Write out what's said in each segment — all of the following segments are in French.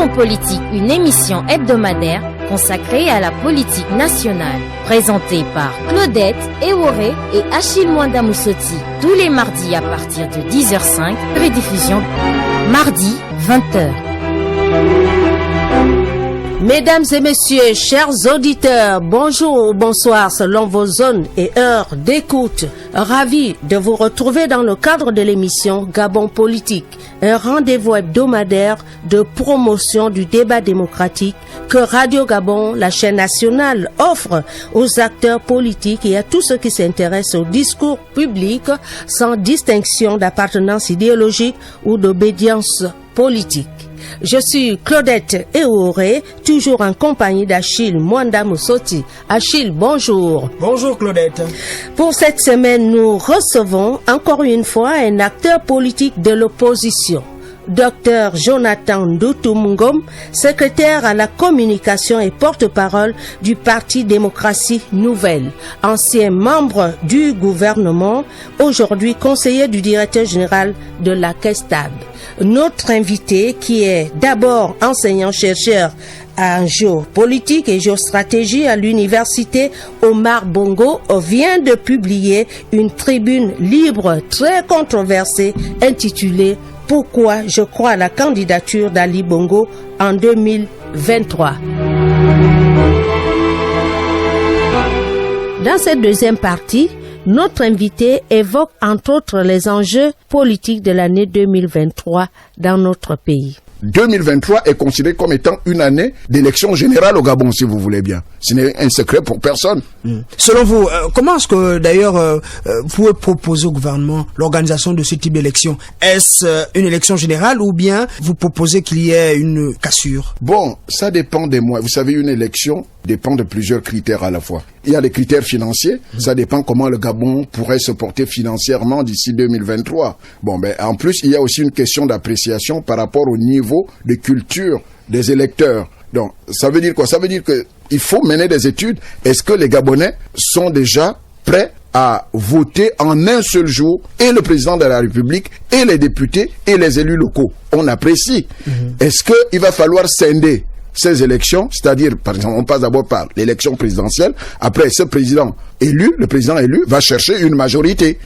Gabon Politique, une émission hebdomadaire consacrée à la politique nationale, présentée par Claudette Eworé et Achille Mwanda Moussoti, tous les mardis à partir de 10h05, rediffusion mardi 20h. Mesdames et messieurs, chers auditeurs, bonjour ou bonsoir selon vos zones et heures d'écoute. Ravi de vous retrouver dans le cadre de l'émission Gabon Politique, un rendez-vous hebdomadaire de promotion du débat démocratique que Radio Gabon, la chaîne nationale, offre aux acteurs politiques et à tous ceux qui s'intéressent au discours public sans distinction d'appartenance idéologique ou d'obédience politique. Je suis Claudette Eworé, toujours en compagnie d'Achille Mwanda Moussoti. Achille, bonjour. Bonjour Claudette. Pour cette semaine, nous recevons encore une fois un acteur politique de l'opposition. Dr Jonathan Ndoutoumngom, secrétaire à la communication et porte-parole du Parti Démocratie Nouvelle, ancien membre du gouvernement, aujourd'hui conseiller du directeur général de la CESTAB. Notre invité, qui est d'abord enseignant-chercheur en géopolitique et géostratégie à l'université Omar Bongo, vient de publier une tribune libre très controversée intitulée « Pourquoi je crois à la candidature d'Ali Bongo en 2023 ». Dans cette deuxième partie, notre invité évoque entre autres les enjeux politiques de l'année 2023 dans notre pays. 2023 est considéré comme étant une année d'élection générale au Gabon, si vous voulez bien. Ce n'est un secret pour personne. Selon vous, comment est-ce que d'ailleurs vous pouvez proposer au gouvernement l'organisation de ce type d'élection? Est-ce une élection générale ou bien vous proposez qu'il y ait une cassure? Bon, ça dépend des mois. Vous savez, une élection dépend de plusieurs critères à la fois. Il y a les critères financiers, ça dépend comment le Gabon pourrait se porter financièrement d'ici 2023. Bon, ben en plus, il y a aussi une question d'appréciation par rapport au niveau de culture des électeurs. Donc, ça veut dire quoi? Ça veut dire que il faut mener des études. Est-ce que les Gabonais sont déjà prêts à voter en un seul jour et le président de la République et les députés et les élus locaux? On apprécie. Est-ce qu'il va falloir scinder ces élections, c'est-à-dire, par exemple, on passe d'abord par l'élection présidentielle, après ce président élu, le président élu va chercher une majorité.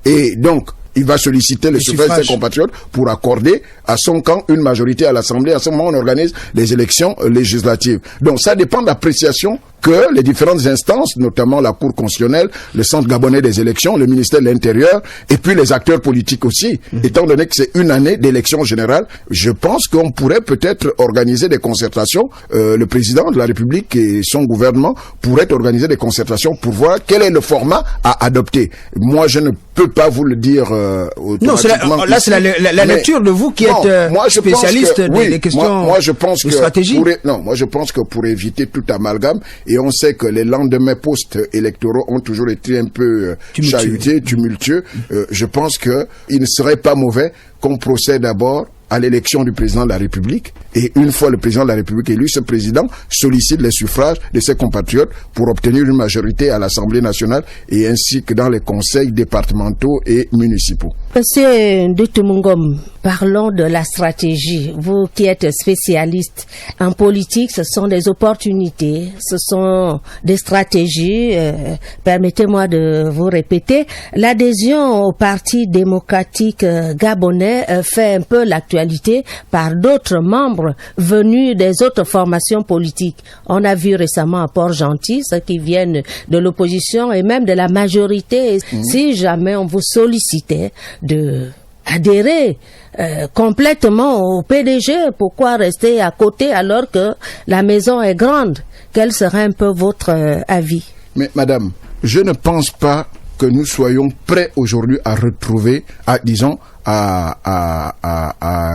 Et donc, il va solliciter le suffrage de ses compatriotes pour accorder à son camp une majorité à l'Assemblée. À ce moment, on organise les élections législatives. Donc, ça dépend de l'appréciation que les différentes instances, notamment la Cour constitutionnelle, le Centre gabonais des élections, le ministère de l'Intérieur, et puis les acteurs politiques aussi. Étant donné que c'est une année d'élection générale, je pense qu'on pourrait peut-être organiser des concertations. Le président de la République et son gouvernement pourraient organiser des concertations pour voir quel est le format à adopter. Moi, je ne peux pas vous le dire automatiquement. Non, c'est la lecture de vous qui êtes spécialiste des questions de stratégie. Moi, je pense que pour éviter tout amalgame, et on sait que les lendemains post-électoraux ont toujours été un peu chahutés, tumultueux. Je pense que il ne serait pas mauvais qu'on procède d'abord à l'élection du président de la République, et une fois le président de la République élu, ce président sollicite les suffrages de ses compatriotes pour obtenir une majorité à l'Assemblée nationale et ainsi que dans les conseils départementaux et municipaux. Monsieur Ndoutoumngom, parlons de la stratégie. Vous qui êtes spécialiste en politique, ce sont des opportunités, ce sont des stratégies. Permettez-moi de vous répéter. L'adhésion au Parti démocratique gabonais fait un peu l'actualité par d'autres membres venus des autres formations politiques. On a vu récemment à Port-Gentil ceux qui viennent de l'opposition et même de la majorité. Si jamais on vous sollicitait de adhérer complètement au PDG, pourquoi rester à côté alors que la maison est grande? Quel serait un peu votre avis? Mais madame, je ne pense pas que nous soyons prêts aujourd'hui à retrouver, à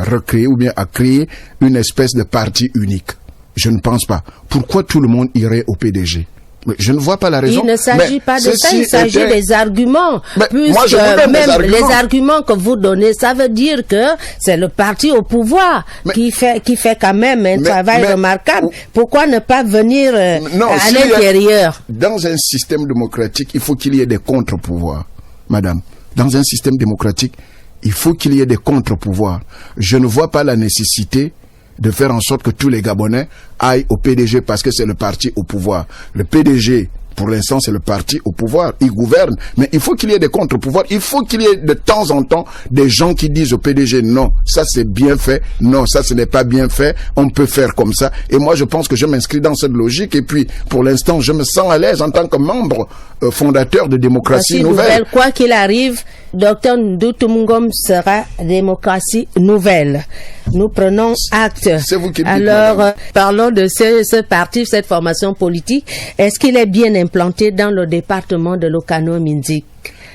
recréer ou bien à créer une espèce de parti unique. Je ne pense pas. Pourquoi tout le monde irait au PDG? Mais je ne vois pas la raison. Il ne s'agit pas de ça, il s'agit des arguments. Moi, je vous donne même des arguments. Les arguments que vous donnez, ça veut dire que c'est le parti au pouvoir qui fait quand même un travail remarquable. Pourquoi ne pas venir à l'intérieur? Dans un système démocratique, il faut qu'il y ait des contre-pouvoirs, madame. Dans un système démocratique, il faut qu'il y ait des contre-pouvoirs. Je ne vois pas la nécessité de faire en sorte que tous les Gabonais aillent au PDG parce que c'est le parti au pouvoir. Le PDG, pour l'instant, c'est le parti au pouvoir. Il gouverne. Mais il faut qu'il y ait des contre-pouvoirs. Il faut qu'il y ait de temps en temps des gens qui disent au PDG, non, ça c'est bien fait. Non, ça ce n'est pas bien fait. On peut faire comme ça. Et moi, je pense que je m'inscris dans cette logique. Et puis, pour l'instant, je me sens à l'aise en tant que membre fondateur de Démocratie Nouvelle. Quoi qu'il arrive, Dr Ndoutoumm Ngom sera Démocratie Nouvelle. Nous prenons acte. C'est vous qui le dites, alors, parlons de ce parti, cette formation politique. Est-ce qu'il est bien implanté dans le département de l'Okano-Minzik?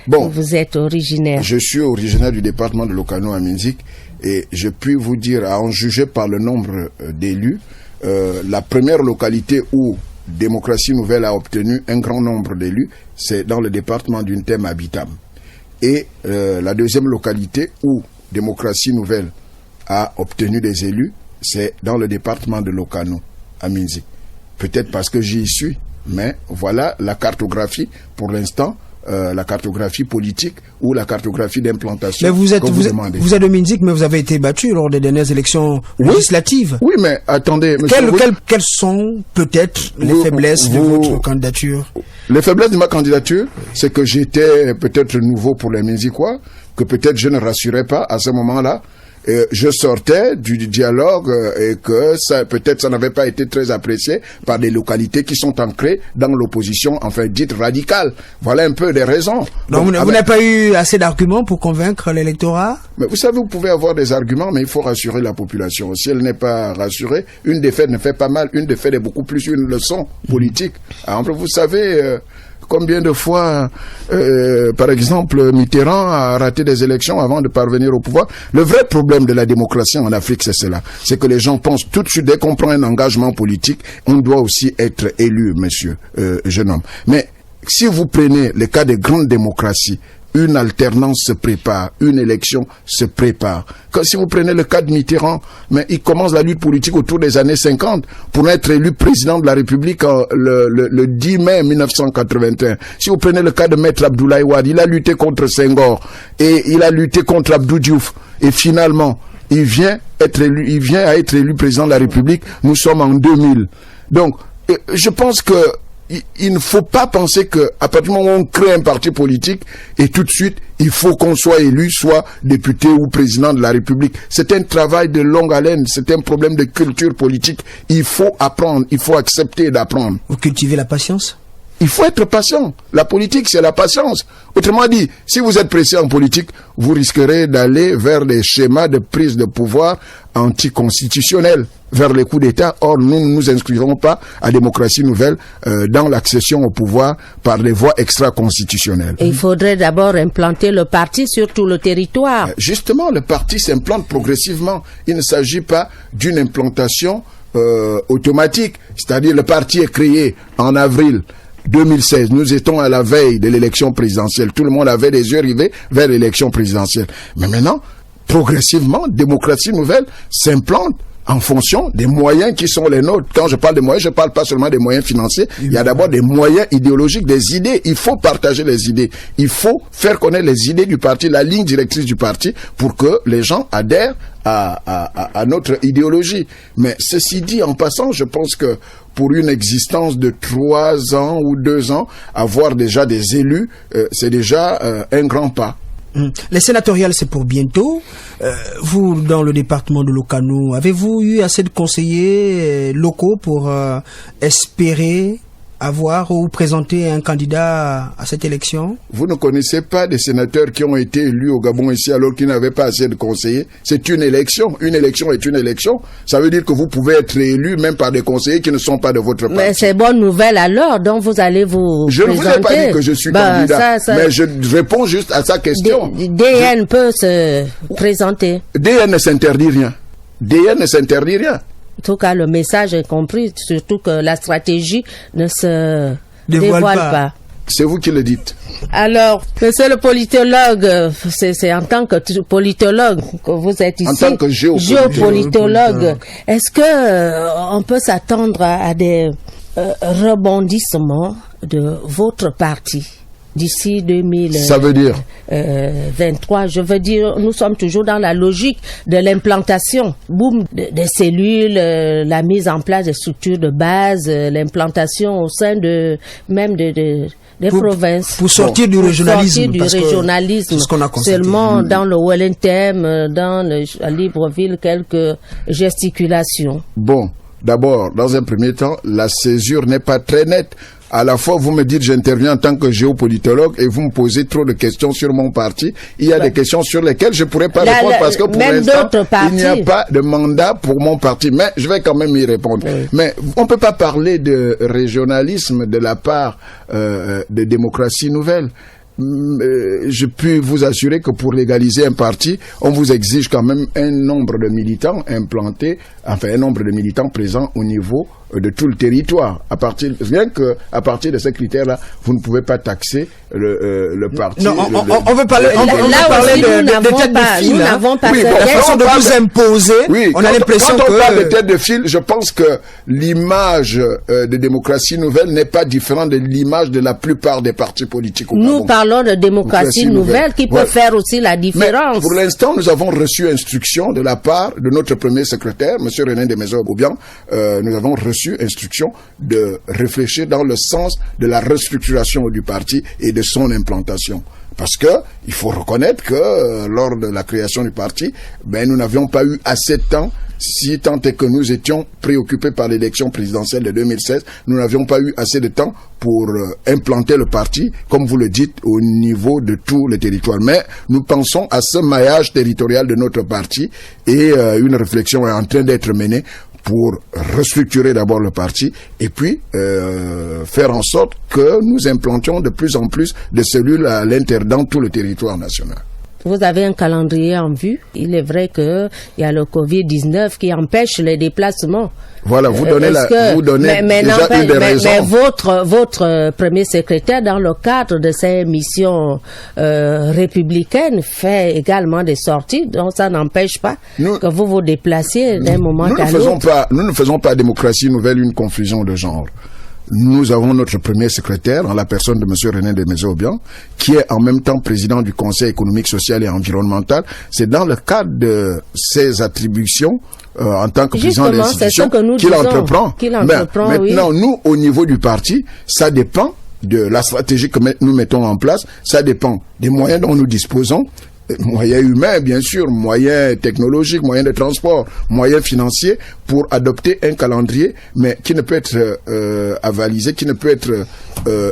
Bon, vous êtes originaire. Je suis originaire du département de l'Okano-Minzik et je puis vous dire, à en juger par le nombre d'élus, la première localité où Démocratie Nouvelle a obtenu un grand nombre d'élus, c'est dans le département d'Untem Abitam. Et la deuxième localité où Démocratie Nouvelle a obtenu des élus, c'est dans le département de l'Okano, à Minzik. Peut-être parce que j'y suis, mais voilà la cartographie pour l'instant, la cartographie politique ou la cartographie d'implantation. Mais vous êtes de Minzik, mais vous avez été battu lors des dernières élections législatives. Oui, mais attendez. Quelles sont peut-être les faiblesses de votre candidature? Les faiblesses de ma candidature, c'est que j'étais peut-être nouveau pour les Minzikois, que peut-être je ne rassurais pas à ce moment-là. Je sortais du dialogue et que ça, peut-être ça n'avait pas été très apprécié par des localités qui sont ancrées dans l'opposition, enfin dite radicale. Voilà un peu les raisons. Donc vous n'avez pas eu assez d'arguments pour convaincre l'électorat? Mais vous savez, vous pouvez avoir des arguments, mais il faut rassurer la population. Si elle n'est pas rassurée, une défaite ne fait pas mal, une défaite est beaucoup plus une leçon politique. Alors, vous savez... combien de fois, par exemple, Mitterrand a raté des élections avant de parvenir au pouvoir? Le vrai problème de la démocratie en Afrique, c'est cela. C'est que les gens pensent tout de suite, dès qu'on prend un engagement politique, on doit aussi être élu, monsieur, jeune homme. Mais si vous prenez le cas des grandes démocraties, une alternance se prépare, une élection se prépare. Si vous prenez le cas de Mitterrand, mais il commence la lutte politique autour des années 50 pour être élu président de la République le 10 mai 1981. Si vous prenez le cas de Maître Abdoulaye Wade, il a lutté contre Senghor et il a lutté contre Abdou Diouf et finalement il vient à être élu président de la République. Nous sommes en 2000. Donc, je pense que il ne faut pas penser que à partir du moment où on crée un parti politique et tout de suite il faut qu'on soit élu, soit député ou président de la République. C'est un travail de longue haleine, c'est un problème de culture politique. Il faut apprendre, il faut accepter d'apprendre. Vous cultivez la patience? Il faut être patient. La politique, c'est la patience. Autrement dit, si vous êtes pressé en politique, vous risquerez d'aller vers des schémas de prise de pouvoir anticonstitutionnels, vers les coups d'État. Or, nous ne nous inscrirons pas à Démocratie Nouvelle dans l'accession au pouvoir par des voies extra-constitutionnelles. Et il faudrait d'abord implanter le parti sur tout le territoire. Justement, le parti s'implante progressivement. Il ne s'agit pas d'une implantation automatique. C'est-à-dire, le parti est créé en avril 2016, nous étions à la veille de l'élection présidentielle. Tout le monde avait les yeux rivés vers l'élection présidentielle. Mais maintenant, progressivement, Démocratie Nouvelle s'implante en fonction des moyens qui sont les nôtres. Quand je parle de moyens, je parle pas seulement des moyens financiers. Il y a d'abord des moyens idéologiques, des idées. Il faut partager les idées. Il faut faire connaître les idées du parti, la ligne directrice du parti, pour que les gens adhèrent à notre idéologie. Mais ceci dit, en passant, je pense que pour une existence de 3 ans ou 2 ans, avoir déjà des élus, c'est déjà un grand pas. Les sénatoriales, c'est pour bientôt. Vous, dans le département de l'Okano, avez-vous eu assez de conseillers locaux pour espérer avoir ou présenter un candidat à cette élection? Vous ne connaissez pas des sénateurs qui ont été élus au Gabon ici alors qu'ils n'avaient pas assez de conseillers? C'est une élection. Une élection est une élection. Ça veut dire que vous pouvez être élu même par des conseillers qui ne sont pas de votre parti. Mais c'est bonne nouvelle alors, donc vous allez vous Je présenter. ne vous ai pas dit que je suis candidat, mais je réponds juste à sa question. DN peut se présenter. DN ne s'interdit rien. DN ne s'interdit rien. En tout cas, le message est compris, surtout que la stratégie ne se dévoile pas. C'est vous qui le dites. Alors, monsieur le politologue, c'est en tant que politologue que vous êtes ici. En tant que géopolitologue, est-ce que on peut s'attendre à des rebondissements de votre parti? d'ici 2000. Ça veut dire 23, je veux dire, nous sommes toujours dans la logique de l'implantation, boum, des cellules, la mise en place des structures de base, l'implantation au sein des provinces. Pour sortir du régionalisme. Pour sortir du régionalisme. C'est ce qu'on a constaté. Seulement dans le Wellington, à Libreville, quelques gesticulations. Bon, d'abord, dans un premier temps, la césure n'est pas très nette. À la fois, vous me dites, j'interviens en tant que géopolitologue et vous me posez trop de questions sur mon parti. Il y a des questions sur lesquelles je pourrais pas répondre parce que pour l'instant, il n'y a pas de mandat pour mon parti. Mais je vais quand même y répondre. Oui. Mais on peut pas parler de régionalisme de la part de démocratie nouvelle. Je puis vous assurer que pour légaliser un parti, on vous exige quand même un nombre de militants implantés, enfin un nombre de militants présents au niveau de tout le territoire. Rien que à partir de ces critères-là, vous ne pouvez pas taxer le parti. Non, on veut parler. Nous n'avons pas. Oui, la façon de vous imposer. Oui, on a l'impression que quand on parle de tête de file, je pense que l'image de démocratie nouvelle n'est pas différente de l'image de la plupart des partis politiques. Nous parlons de démocratie nouvelle qui peut faire aussi la différence. Mais pour l'instant, nous avons reçu instruction de la part de notre premier secrétaire, M. René Desmaisons-Beaubien. Nous avons reçu instruction de réfléchir dans le sens de la restructuration du parti et de son implantation. Parce que il faut reconnaître que lors de la création du parti, nous n'avions pas eu assez de temps, si tant est que nous étions préoccupés par l'élection présidentielle de 2016, nous n'avions pas eu assez de temps pour implanter le parti, comme vous le dites, au niveau de tout le territoire. Mais nous pensons à ce maillage territorial de notre parti et une réflexion est en train d'être menée pour restructurer d'abord le parti et puis faire en sorte que nous implantions de plus en plus de cellules dans tout le territoire national. Vous avez un calendrier en vue. Il est vrai qu'il y a le Covid-19 qui empêche les déplacements. Voilà, vous donnez déjà une des raisons. Mais votre premier secrétaire, dans le cadre de ses missions républicaines, fait également des sorties, donc ça n'empêche pas que vous vous déplaciez d'un moment à l'autre. Nous ne faisons pas démocratie nouvelle une confusion de genre. Nous avons notre premier secrétaire, en la personne de M. René Desmaisons-Beaubien, qui est en même temps président du Conseil économique, social et environnemental. C'est dans le cadre de ses attributions en tant que président de l'institution qu'il entreprend. Maintenant, nous, au niveau du parti, ça dépend de la stratégie que nous mettons en place, ça dépend des moyens dont nous disposons, moyens humains, bien sûr, moyens technologiques, moyens de transport, moyens financiers, pour adopter un calendrier, mais qui ne peut être avalisé, qui ne peut être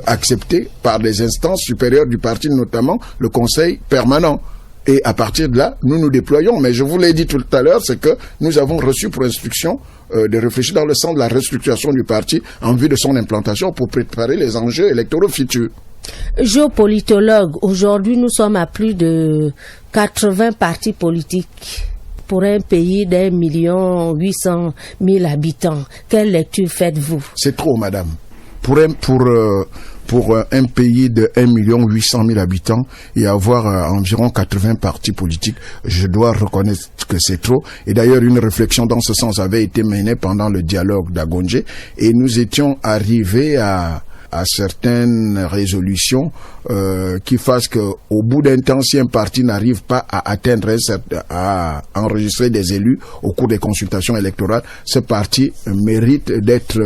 accepté par les instances supérieures du parti, notamment le Conseil permanent. Et à partir de là, nous nous déployons. Mais je vous l'ai dit tout à l'heure, c'est que nous avons reçu pour instruction de réfléchir dans le sens de la restructuration du parti en vue de son implantation pour préparer les enjeux électoraux futurs. Géopolitologue, aujourd'hui nous sommes à plus de 80 partis politiques pour un pays d'1,8 million habitants. Quelle lecture faites-vous? C'est trop, madame. Pour un pays de 1,8 million habitants et avoir environ 80 partis politiques, je dois reconnaître que c'est trop. Et d'ailleurs, une réflexion dans ce sens avait été menée pendant le dialogue d'Agongé et nous étions arrivés à certaines résolutions qui fassent que au bout d'un temps, si un parti n'arrive pas à atteindre à enregistrer des élus au cours des consultations électorales, ce parti mérite d'être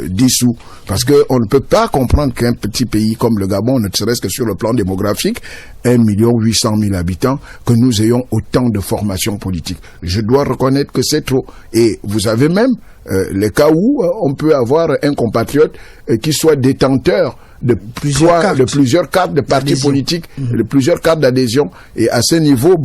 dissous. Parce que on ne peut pas comprendre qu'un petit pays comme le Gabon, ne serait-ce que sur le plan démographique, 1,8 million habitants, que nous ayons autant de formations politiques. Je dois reconnaître que c'est trop. Et vous avez même les cas où on peut avoir un compatriote qui soit détenteur de plusieurs cartes de partis politiques, de plusieurs cartes d'adhésion. Et à ce niveau,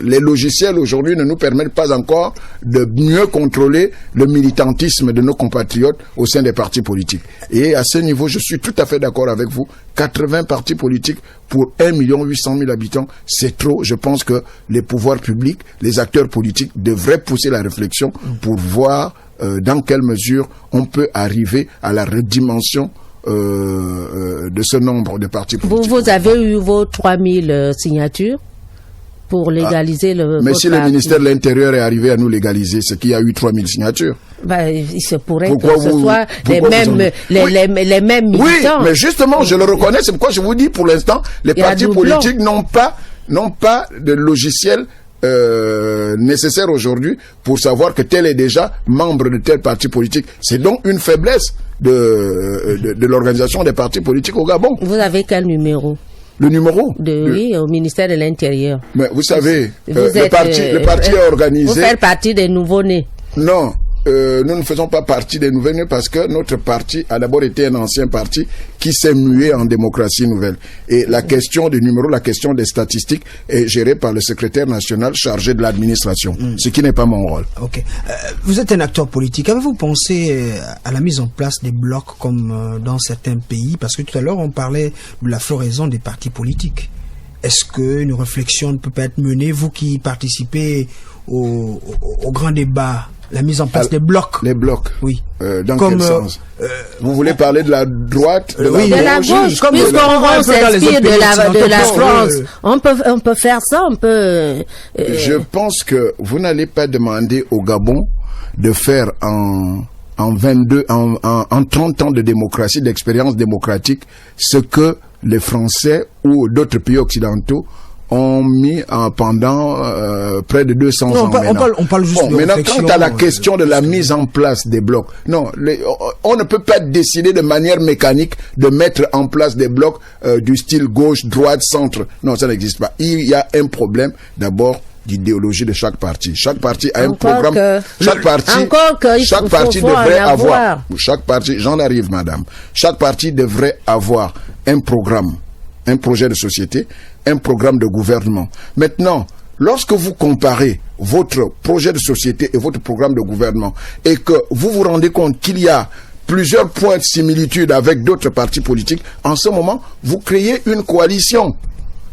les logiciels aujourd'hui ne nous permettent pas encore de mieux contrôler le militantisme de nos compatriotes au sein des partis politiques. Et à ce niveau, je suis tout à fait d'accord avec vous. 80 partis politiques pour 1,8 million habitants, c'est trop. Je pense que les pouvoirs publics, les acteurs politiques devraient pousser la réflexion pour voir dans quelle mesure on peut arriver à la redimension de ce nombre de partis politiques. Vous avez eu vos 3000 signatures pour légaliser mais si le ministère de l'Intérieur est arrivé à nous légaliser, c'est qu'il y a eu 3000 signatures. Il se pourrait Pourquoi que ce soit les mêmes militants. Oui, mais justement, je le reconnais, c'est pourquoi je vous dis, pour l'instant, les partis politiques n'ont pas de logiciel nécessaire aujourd'hui pour savoir que tel est déjà membre de tel parti politique. C'est donc une faiblesse de l'organisation des partis politiques au Gabon. Vous avez quel numéro? Le numéro Oui, au ministère de l'Intérieur. Mais vous savez, le parti est organisé. Vous faites partie des nouveaux-nés. Non. Nous ne faisons pas partie des nouvelles parce que notre parti a d'abord été un ancien parti qui s'est mué en démocratie nouvelle. Et la question des numéros, la question des statistiques est gérée par le secrétaire national chargé de l'administration, ce qui n'est pas mon rôle. Ok. Vous êtes un acteur politique. Avez-vous pensé à la mise en place des blocs comme dans certains pays? Parce que tout à l'heure, on parlait de la floraison des partis politiques. Est-ce qu'une réflexion ne peut pas être menée, vous qui participez au grand débat, la mise en place des blocs? Les blocs. Oui. Dans quel sens? Vous voulez parler de la droite, de la gauche, puisqu'on s'inspire de la France. On peut faire ça, on peut. Je pense que vous n'allez pas demander au Gabon de faire en 30 ans de démocratie, d'expérience démocratique, ce que les Français ou d'autres pays occidentaux ont mis pendant près de 200 ans. On parle juste de maintenant, réflexion. quant à la question de la mise en place des blocs, non, on ne peut pas décider de manière mécanique de mettre en place des blocs du style gauche, droite, centre. Non, ça n'existe pas. Il y a un problème d'abord d'idéologie de chaque parti. Chaque parti a un programme. Chaque parti devrait avoir. Chaque parti, j'en arrive, madame. Chaque parti devrait avoir un programme, un projet de société, un programme de gouvernement. Maintenant, lorsque vous comparez votre projet de société et votre programme de gouvernement et que vous vous rendez compte qu'il y a plusieurs points de similitude avec d'autres partis politiques, en ce moment, vous créez une coalition.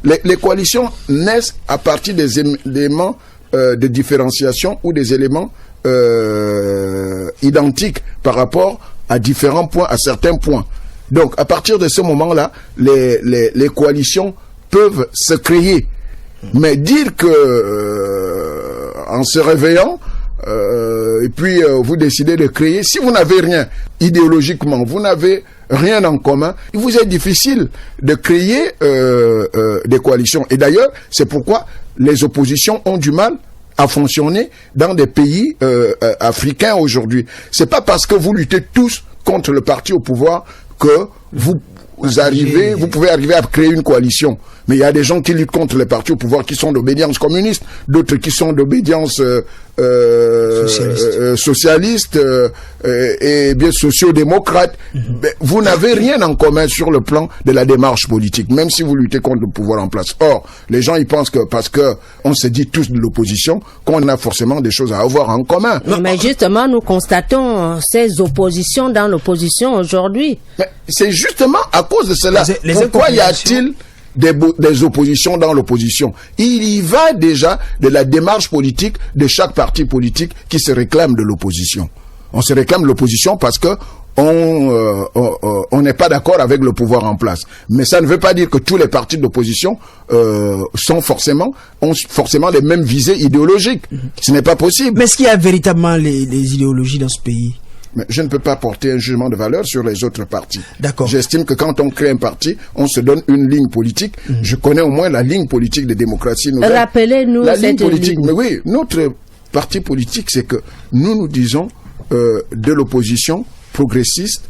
Les coalitions naissent à partir des éléments de différenciation ou des éléments identiques par rapport à différents points, à certains points. Donc, à partir de ce moment-là, les coalitions peuvent se créer. Mais dire que en se réveillant, et puis vous décidez de créer, si vous n'avez rien idéologiquement, vous n'avez rien en commun, il vous est difficile de créer des coalitions. Et d'ailleurs, c'est pourquoi les oppositions ont du mal à fonctionner dans des pays africains aujourd'hui. C'est pas parce que vous luttez tous contre le parti au pouvoir que vous pouvez arriver à créer une coalition. Mais il y a des gens qui luttent contre les partis au pouvoir qui sont d'obédience communiste, d'autres qui sont d'obédience socialiste et bien sociodémocrate. Mais vous n'avez rien en commun sur le plan de la démarche politique, même si vous luttez contre le pouvoir en place. Or, les gens ils pensent que parce que on se dit tous de l'opposition, qu'on a forcément des choses à avoir en commun. Mais justement, nous constatons ces oppositions dans l'opposition aujourd'hui. Mais c'est justement à cause de cela. Pourquoi y a-t-il des oppositions dans l'opposition? Il y va déjà de la démarche politique de chaque parti politique qui se réclame de l'opposition. On se réclame de l'opposition parce que on n'est pas d'accord avec le pouvoir en place. Mais ça ne veut pas dire que tous les partis d'opposition ont forcément les mêmes visées idéologiques. Ce n'est pas possible. Mais est-ce qu'il y a véritablement les idéologies dans ce pays? Mais je ne peux pas porter un jugement de valeur sur les autres partis. D'accord. J'estime que quand on crée un parti, on se donne une ligne politique. Je connais au moins la ligne politique de démocratie nouvelle. Rappelez-nous la cette ligne politique. ligne. Mais oui, notre parti politique, c'est que nous disons de l'opposition progressiste,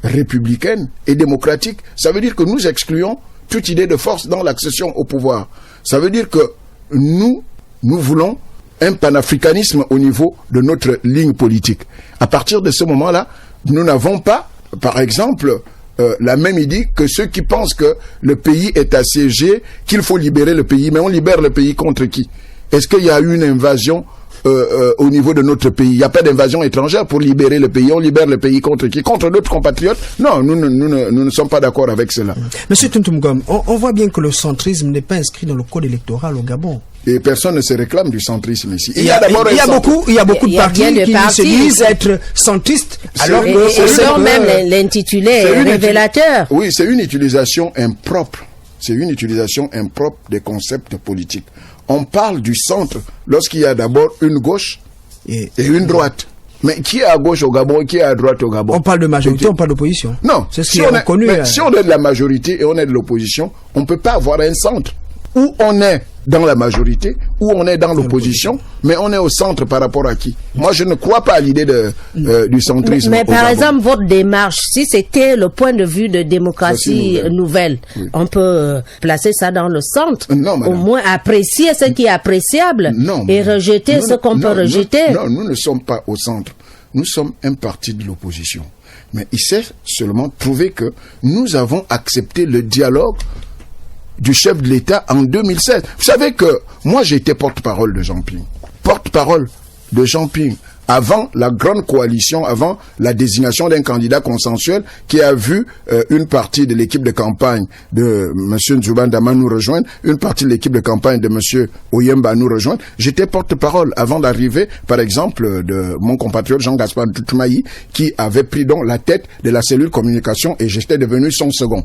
républicaine et démocratique. Ça veut dire que nous excluons toute idée de force dans l'accession au pouvoir. Ça veut dire que nous voulons un panafricanisme au niveau de notre ligne politique. À partir de ce moment-là, nous n'avons pas, par exemple, la même idée que ceux qui pensent que le pays est assiégé, qu'il faut libérer le pays. Mais on libère le pays contre qui? Est-ce qu'il y a eu une invasion au niveau de notre pays? Il n'y a pas d'invasion étrangère pour libérer le pays. On libère le pays contre qui? Contre d'autres compatriotes? Non, nous ne sommes pas d'accord avec cela. Monsieur Tuntum Ngom, on voit bien que le centrisme n'est pas inscrit dans le code électoral au Gabon. Et personne ne se réclame du centrisme ici. Il y a beaucoup de partis qui se disent être centristes, alors que même l'intitulé est révélateur. Oui, c'est une utilisation impropre. C'est une utilisation impropre des concepts politiques. On parle du centre lorsqu'il y a d'abord une gauche et une droite. Mais qui est à gauche au Gabon et qui est à droite au Gabon? On parle de majorité, on parle d'opposition. Non. C'est ce qui est reconnu. Si on est de la majorité et on est de l'opposition, on ne peut pas avoir un centre. Où on est dans la majorité, où on est dans l'opposition, mais on est au centre par rapport à qui? Moi, je ne crois pas à l'idée du centrisme. Mais par exemple, votre démarche, si c'était le point de vue de démocratie nouvelle, oui, on peut placer ça dans le centre, au moins apprécier ce qui est appréciable et rejeter ce qu'on peut rejeter. Non, nous ne sommes pas au centre. Nous sommes un parti de l'opposition. Mais il s'est seulement prouvé que nous avons accepté le dialogue du chef de l'État en 2016. Vous savez que moi j'ai été porte-parole de Jean Ping. Porte-parole de Jean Ping avant la grande coalition, avant la désignation d'un candidat consensuel qui a vu une partie de l'équipe de campagne de M. Nzubandama nous rejoindre, une partie de l'équipe de campagne de M. Oyemba nous rejoindre. J'étais porte-parole avant l'arrivée, par exemple, de mon compatriote Jean-Gaspard Ntoumayi qui avait pris donc la tête de la cellule communication et j'étais devenu son second.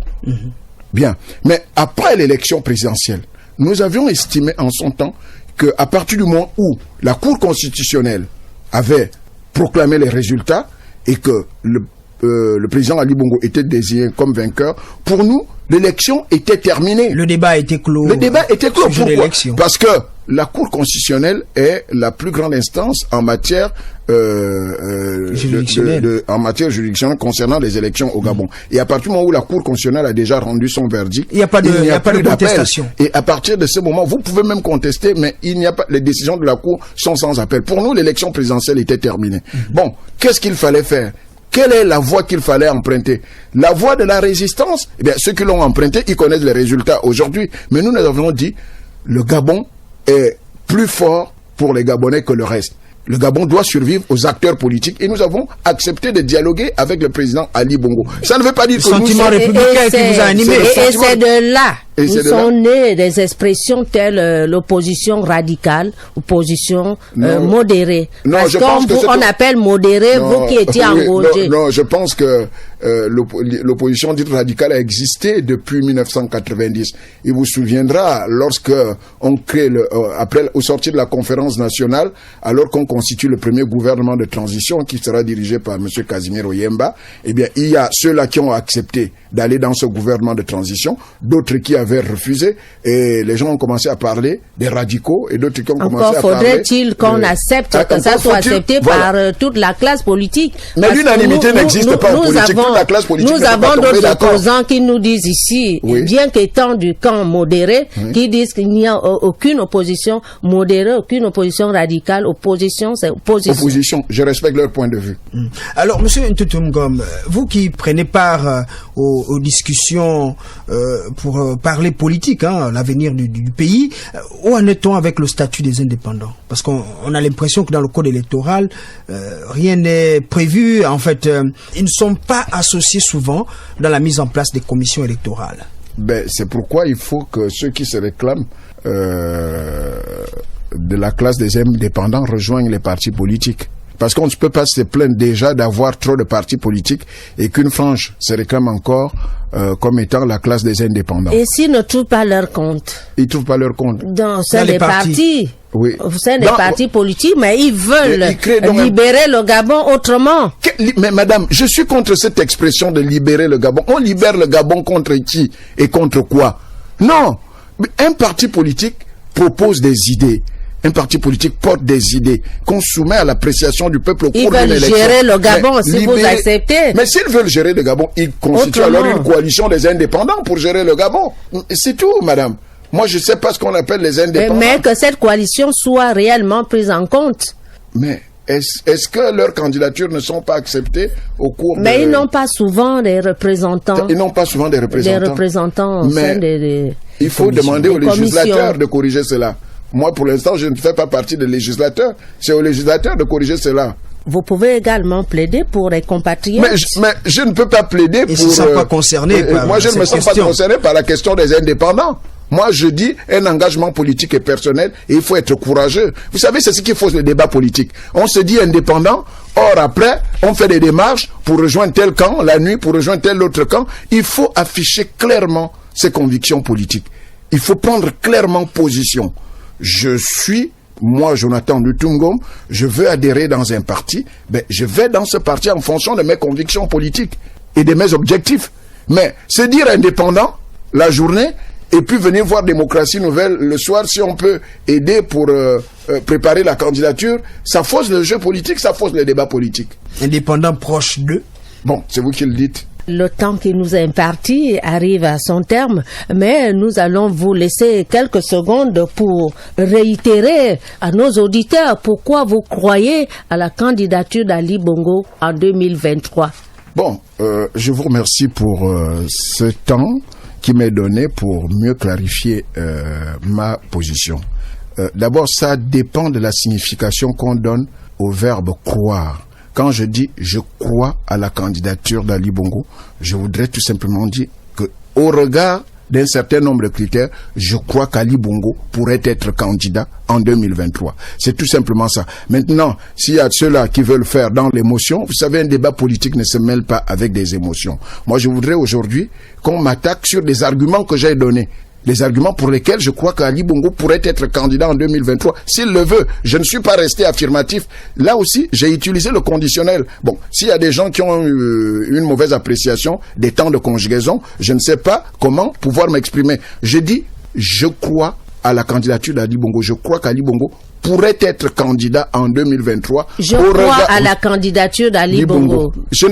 Bien. Mais après l'élection présidentielle, nous avions estimé en son temps qu'à partir du moment où la Cour constitutionnelle avait proclamé les résultats et que le président Ali Bongo était désigné comme vainqueur, pour nous, l'élection était terminée. Le débat était clos. Le débat était clos. Pourquoi? Parce que la Cour constitutionnelle est la plus grande instance en matière en matière juridictionnelle concernant les élections au Gabon. Et à partir du moment où la Cour constitutionnelle a déjà rendu son verdict, il n'y a pas de contestation. Et à partir de ce moment, vous pouvez même contester, mais il n'y a pas, les décisions de la Cour sont sans appel. Pour nous, l'élection présidentielle était terminée. Bon, qu'est-ce qu'il fallait faire? Quelle est la voie qu'il fallait emprunter? La voie de la résistance? Eh bien, ceux qui l'ont emprunté, ils connaissent les résultats aujourd'hui. Mais nous avons dit, le Gabon est plus fort pour les Gabonais que le reste. Le Gabon doit survivre aux acteurs politiques et nous avons accepté de dialoguer avec le président Ali Bongo. Ça ne veut pas dire que le sentiment républicain qui vous a animé. Et c'est de là où sont nées des expressions telles l'opposition radicale, opposition modérée. Non, parce qu'on appelle modéré, vous qui étiez engagé. Non, je pense que l'opposition dite radicale a existé depuis 1990. Il vous souviendra, lorsque on crée au sortir de la conférence nationale, alors qu'on constitue le premier gouvernement de transition qui sera dirigé par M. Casimir Oyemba, eh bien, il y a ceux-là qui ont accepté d'aller dans ce gouvernement de transition, d'autres qui avaient refusé, et les gens ont commencé à parler des radicaux, et d'autres qui ont commencé à parler... Encore faudrait-il qu'on accepte que ça soit accepté par toute la classe politique. Mais l'unanimité n'existe pas en politique. Toute la classe politique nous avons d'autres opposants qui nous disent ici, bien qu'étant du camp modéré, qui disent qu'il n'y a aucune opposition modérée, aucune opposition radicale. Opposition, c'est opposition. Opposition, je respecte leur point de vue. Alors, Monsieur Ntoutoum, vous qui prenez part aux discussions pour parler politique, l'avenir du pays, où en est-on avec le statut des indépendants? Parce qu'on a l'impression que dans le code électoral, rien n'est prévu. En fait, ils ne sont pas associés souvent dans la mise en place des commissions électorales. Ben, c'est pourquoi il faut que ceux qui se réclament de la classe des indépendants rejoignent les partis politiques. Parce qu'on ne peut pas se plaindre déjà d'avoir trop de partis politiques et qu'une frange se réclame encore comme étant la classe des indépendants. Et s'ils ne trouvent pas leur compte? Ils ne trouvent pas leur compte. Dans les partis. Oui. C'est des partis politiques, mais ils veulent libérer le Gabon autrement. Mais madame, je suis contre cette expression de libérer le Gabon. On libère le Gabon contre qui et contre quoi? Non. Un parti politique propose des idées. Un parti politique porte des idées qu'on soumet à l'appréciation du peuple au cours d'une élection. Ils veulent gérer le Gabon, si vous acceptez. Mais s'ils veulent gérer le Gabon, ils constituent alors une coalition des indépendants pour gérer le Gabon. C'est tout, madame. Moi, je ne sais pas ce qu'on appelle les indépendants. Mais que cette coalition soit réellement prise en compte. Mais est-ce que leurs candidatures ne sont pas acceptées au cours Mais ils n'ont pas souvent des représentants. Ils n'ont pas souvent des représentants. Des représentants au sein des il faut demander aux législateurs de corriger cela. Moi, pour l'instant, je ne fais pas partie des législateurs. C'est aux législateurs de corriger cela. Vous pouvez également plaider pour les compatriotes. Mais je ne peux pas plaider pour... Ils ne sont pas concernés par moi, je ne me sens pas concerné par la question des indépendants. Moi, je dis un engagement politique et personnel et il faut être courageux. Vous savez, c'est ce qui fausse le débat politique. On se dit indépendant, or après, on fait des démarches pour rejoindre tel camp, la nuit pour rejoindre tel autre camp. Il faut afficher clairement ses convictions politiques. Il faut prendre clairement position. Je suis moi, Jonathan Ndutu Ngom, je veux adhérer dans un parti, ben, je vais dans ce parti en fonction de mes convictions politiques et de mes objectifs. Mais se dire indépendant la journée et puis venir voir Démocratie Nouvelle le soir, si on peut aider pour préparer la candidature, ça fausse le jeu politique, ça fausse le débat politique. Indépendant proche d'eux. Bon, c'est vous qui le dites. Le temps qui nous est imparti arrive à son terme, mais nous allons vous laisser quelques secondes pour réitérer à nos auditeurs pourquoi vous croyez à la candidature d'Ali Bongo en 2023. Bon, je vous remercie pour ce temps qui m'est donné pour mieux clarifier ma position. D'abord, ça dépend de la signification qu'on donne au verbe croire. Quand je dis je crois à la candidature d'Ali Bongo, je voudrais tout simplement dire que au regard d'un certain nombre de critères, je crois qu'Ali Bongo pourrait être candidat en 2023. C'est tout simplement ça. Maintenant, s'il y a ceux-là qui veulent faire dans l'émotion, vous savez, un débat politique ne se mêle pas avec des émotions. Moi, je voudrais aujourd'hui qu'on m'attaque sur des arguments que j'ai donnés. Les arguments pour lesquels je crois qu'Ali Bongo pourrait être candidat en 2023, s'il le veut. Je ne suis pas resté affirmatif. Là aussi, j'ai utilisé le conditionnel. Bon, s'il y a des gens qui ont une mauvaise appréciation des temps de conjugaison, je ne sais pas comment pouvoir m'exprimer. Je dis, je crois à la candidature d'Ali Bongo. Je crois qu'Ali Bongo pourrait être candidat en 2023. Je crois à la candidature d'Ali Bongo. Ça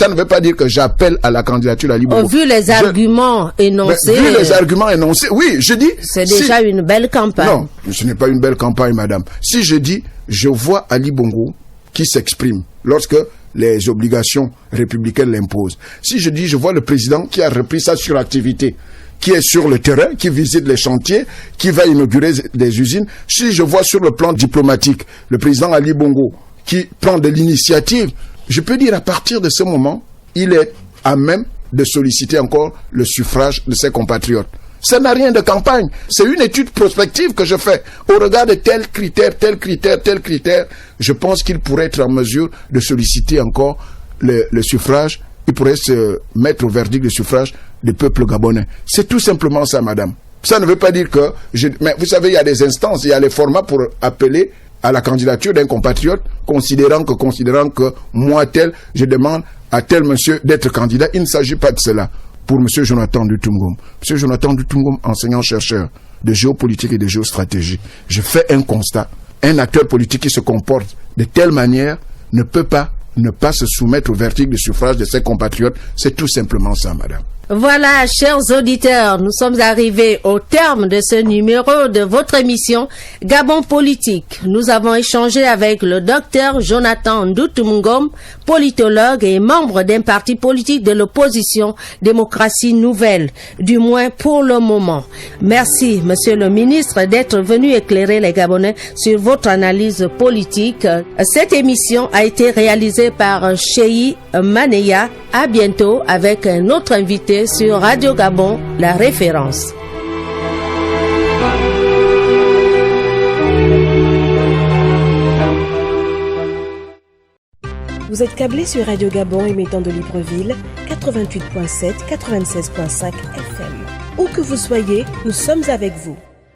ne veut pas dire que j'appelle à la candidature d'Ali Bongo. Vu les arguments énoncés. Vu les arguments énoncés, oui, je dis. C'est déjà une belle campagne. Non, ce n'est pas une belle campagne, madame. Si je dis, je vois Ali Bongo qui s'exprime lorsque les obligations républicaines l'imposent. Si je dis, je vois le président qui a repris sa suractivité, qui est sur le terrain, qui visite les chantiers, qui va inaugurer des usines. Si je vois sur le plan diplomatique le président Ali Bongo qui prend de l'initiative, je peux dire à partir de ce moment, il est à même de solliciter encore le suffrage de ses compatriotes. Ça n'a rien de campagne. C'est une étude prospective que je fais. Au regard de tel critère, tel critère, tel critère, je pense qu'il pourrait être en mesure de solliciter encore le suffrage. Il pourrait se mettre au verdict du suffrage du peuple gabonais. C'est tout simplement ça, madame. Ça ne veut pas dire que... Mais vous savez, il y a des instances, il y a les formats pour appeler à la candidature d'un compatriote, considérant que moi, tel, je demande à tel monsieur d'être candidat. Il ne s'agit pas de cela. Pour monsieur Jonathan Ndutu Ngom. Monsieur Jonathan Ndutu Ngom, enseignant-chercheur de géopolitique et de géostratégie. Je fais un constat. Un acteur politique qui se comporte de telle manière ne peut pas ne pas se soumettre au verdict de suffrage de ses compatriotes. C'est tout simplement ça, madame. Voilà, chers auditeurs, nous sommes arrivés au terme de ce numéro de votre émission Gabon Politique. Nous avons échangé avec le docteur Jonathan Ndutu Ngom, politologue et membre d'un parti politique de l'opposition Démocratie Nouvelle, du moins pour le moment. Merci, monsieur le ministre, d'être venu éclairer les Gabonais sur votre analyse politique. Cette émission a été réalisée par Cheyi Maneya. À bientôt avec un autre invité sur Radio Gabon, la référence. Vous êtes câblé sur Radio Gabon émettant de Libreville, 88.7, 96.5 FM. Où que vous soyez, nous sommes avec vous.